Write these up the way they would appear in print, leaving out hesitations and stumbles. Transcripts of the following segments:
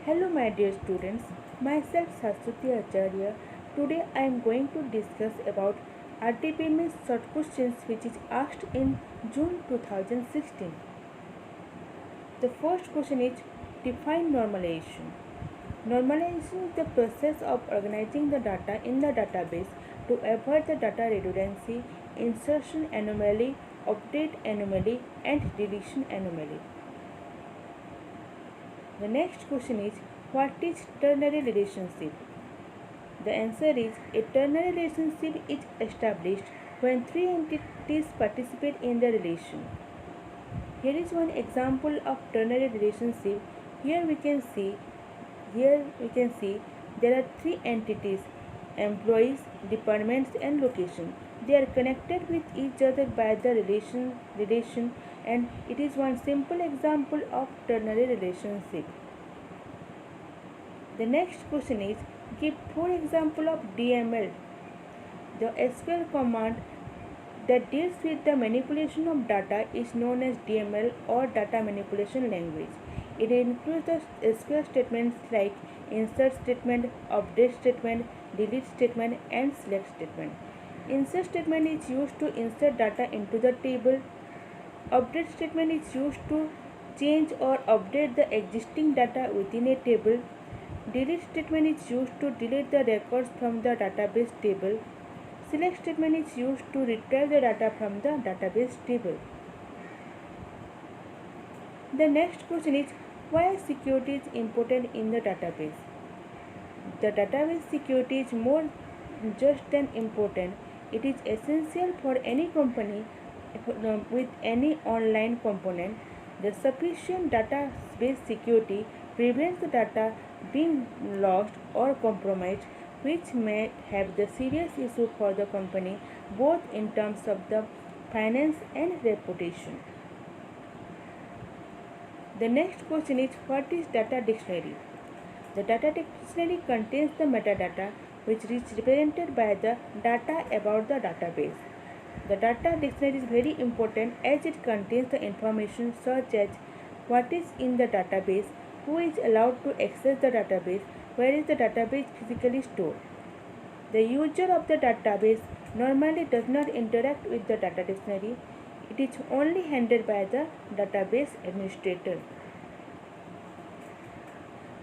Hello, my dear students. Myself Saraswati Acharya. Today I am going to discuss about RTPMS short questions which is asked in June 2016. The first question is define normalization. Normalization is the process of organizing the data in the database to avoid the data redundancy, insertion anomaly, update anomaly, and deletion anomaly. The next question is what is ternary relationship? The answer is a ternary relationship is established when three entities participate in the relation. Here is one example of ternary relationship. Here we can see there are three entities: employees, departments, and location. They are connected with each other by the relation, and it is one simple example of ternary relationship. The next question is give four examples of DML. The SQL command that deals with the manipulation of data is known as DML or data manipulation language. It includes the SQL statements like insert statement, update statement, delete statement, and select statement. Insert statement is used to insert data into the table. Update statement is used to change or update the existing data within a table. Delete statement is used to delete the records from the database table. Select statement is used to retrieve the data from the database table. The next question is why security is important in the database. The database security is more just than important. It is essential for any company with any online component. The sufficient database security prevents the data being lost or compromised, which may have the serious issue for the company both in terms of the finance and reputation. The next question is what is data dictionary? The data dictionary contains the metadata which is represented by the data about the database. The data dictionary is very important as it contains the information such as what is in the database, who is allowed to access the database, where is the database physically stored. The user of the database normally does not interact with the data dictionary. It is only handled by the database administrator.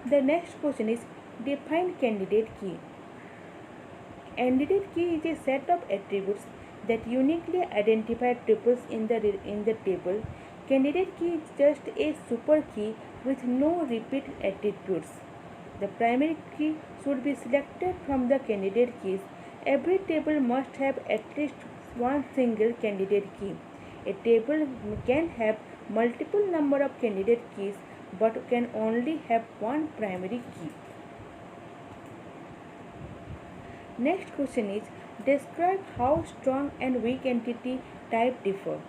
The next question is define candidate key. Candidate key is a set of attributes that uniquely identify tuples in the table. Candidate key is just a super key with no repeat attributes. The primary key should be selected from the candidate keys. Every table must have at least one single candidate key. A table can have multiple number of candidate keys but can only have one primary key. Next question is describe how strong and weak entity type differ.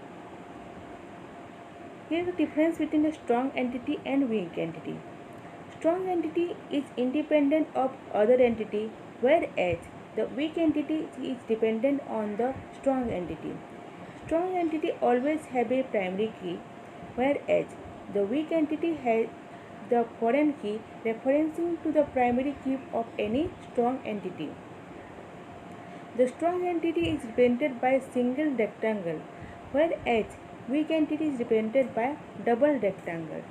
Here is the difference between a strong entity and weak entity. Strong entity is independent of other entity, whereas the weak entity is dependent on the strong entity. Strong entity always have a primary key, whereas the weak entity has the foreign key referencing to the primary key of any strong entity. The strong entity is represented by a single rectangle, whereas weak entity is represented by double rectangle.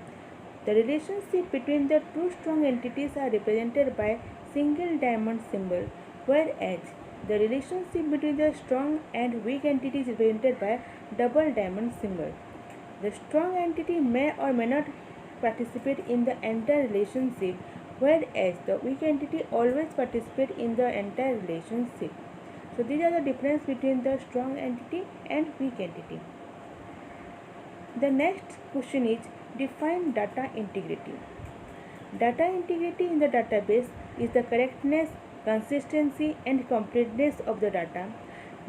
The relationship between the two strong entities are represented by single diamond symbol, whereas the relationship between the strong and weak entity is represented by double diamond symbol. The strong entity may or may not participate in the entire relationship, whereas the weak entity always participates in the entire relationship. So these are the difference between the strong entity and weak entity. The next question is define data integrity. Data integrity in the database is the correctness, consistency, and completeness of the data.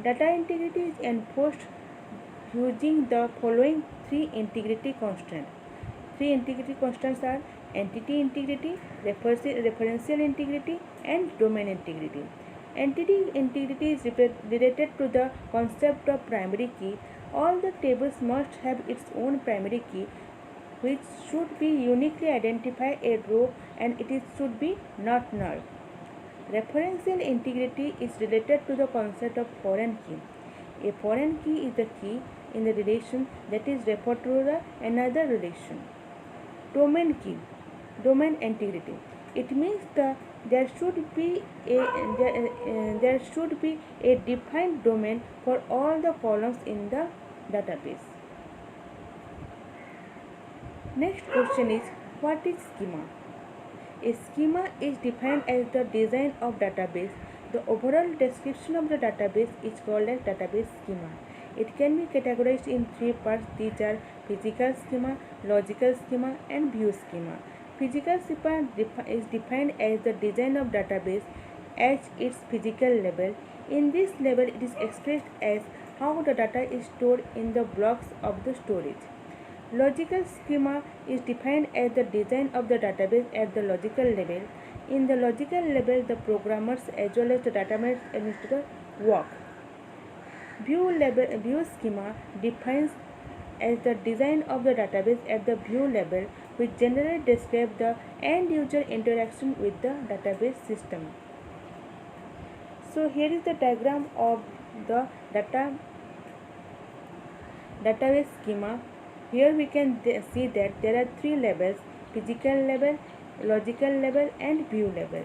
Data integrity is enforced using the following three integrity constants. Three integrity constants are entity integrity, referential integrity, and domain integrity. Entity integrity is related to the concept of primary key. All the tables must have its own primary key. which should be uniquely identify a row and should be not null. Referential integrity is related to the concept of foreign key. A foreign key is the key in the relation that is referred to the another relation. Domain key, domain integrity. It means there should be there should be a defined domain for all the columns in the database. Next question is, what is schema? A schema is defined as the design of database. The overall description of the database is called as database schema. It can be categorized in three parts. These are physical schema, logical schema, and view schema. Physical schema is defined as the design of database at its physical level. In this level, it is expressed as how the data is stored in the blocks of the storage. Logical schema is defined as the design of the database at the logical level. In the logical level, the programmers as well as the database administrator work. View schema defines as the design of the database at the view level, which generally describes the end user interaction with the database system. So here is the diagram of the database schema. Here we can see that there are three levels: physical level, logical level, and view level.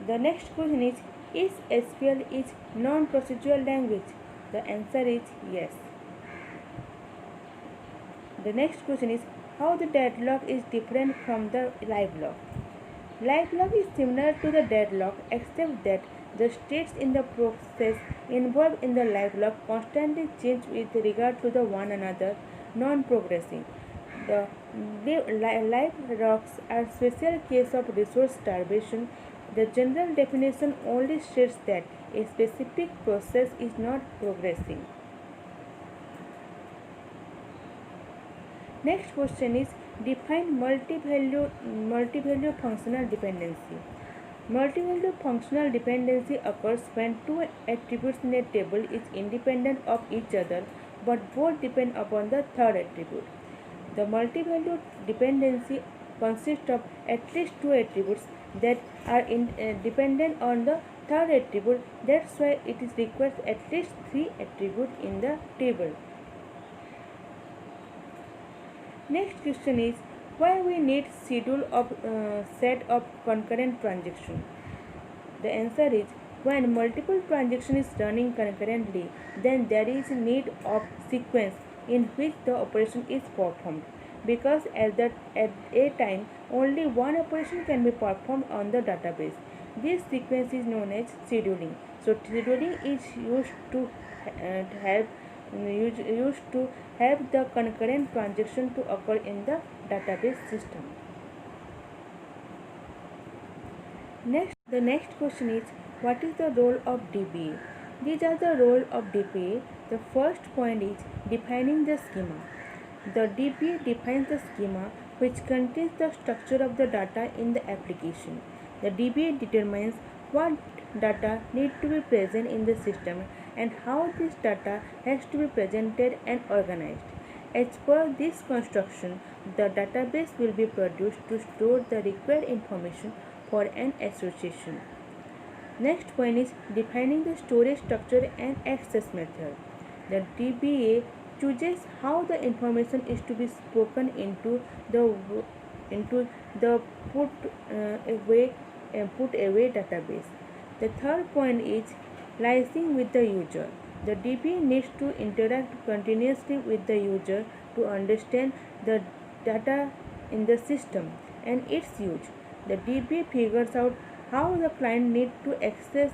The next question is SQL is non-procedural language? The answer is yes. The next question is, how the deadlock is different from the live log? Live log is similar to the deadlock except that the states in the process involved in the live log constantly change with regard to the one another, non-progressing. The live logs are special case of resource starvation. The general definition only states that a specific process is not progressing. Next question is, define multi-value functional dependency. Multi-value functional dependency occurs when two attributes in a table is independent of each other but both depend upon the third attribute. The multi-value dependency consists of at least two attributes that are dependent on the third attribute. That's why it is requires at least three attributes in the table. Next question is, why we need schedule of set of concurrent transaction? The answer is, when multiple transactions is running concurrently, then there is a need of sequence in which the operation is performed, because at a time only one operation can be performed on the database. This sequence is known as scheduling. So scheduling is used to have the concurrent transaction to occur in the database system. The next question is, what is the role of DBA? These are the role of DBA. The first point is defining the schema. The DBA defines the schema which contains the structure of the data in the application. The DBA determines what data need to be present in the system and how this data has to be presented and organized. As per this construction, the database will be produced to store the required information for an association. Next point is defining the storage structure and access method. The DBA chooses how the information is to be spoken into the put away database. The third point is liaising with the user. The DBA needs to interact continuously with the user to understand the data in the system and its use. The DBA figures out how the client needs to access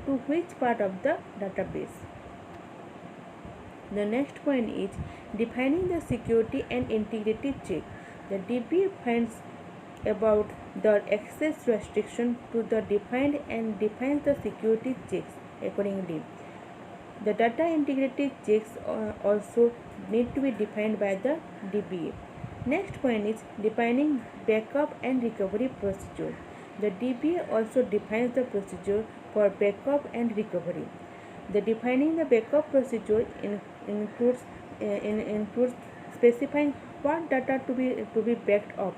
to which part of the database. The next point is defining the security and integrity check. The DBA finds about the access restriction to the defined and defines the security checks accordingly. The data integrity checks also need to be defined by the DBA. Next point is defining backup and recovery procedure. The DBA also defines the procedure for backup and recovery. The defining the backup procedure includes specifying what data to be backed up,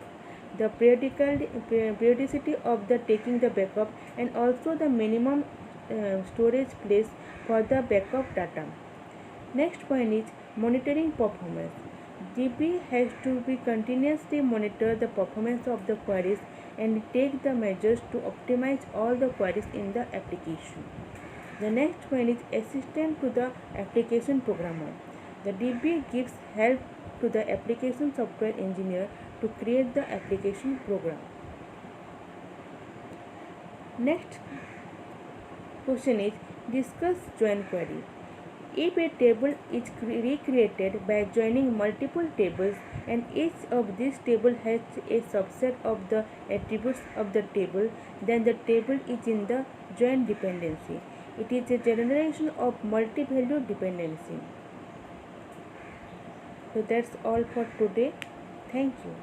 the periodicity of the taking the backup, and also the minimum storage place for the backup data. Next point is monitoring performance. DB has to be continuously monitor the performance of the queries and take the measures to optimize all the queries in the application. The next one is assistant to the application programmer. The DB gives help to the application software engineer to create the application program. Next question is discuss join query. If a table is recreated by joining multiple tables and each of these tables has a subset of the attributes of the table, then the table is in the join dependency. It is a generation of multi-value dependency. So that's all for today. Thank you.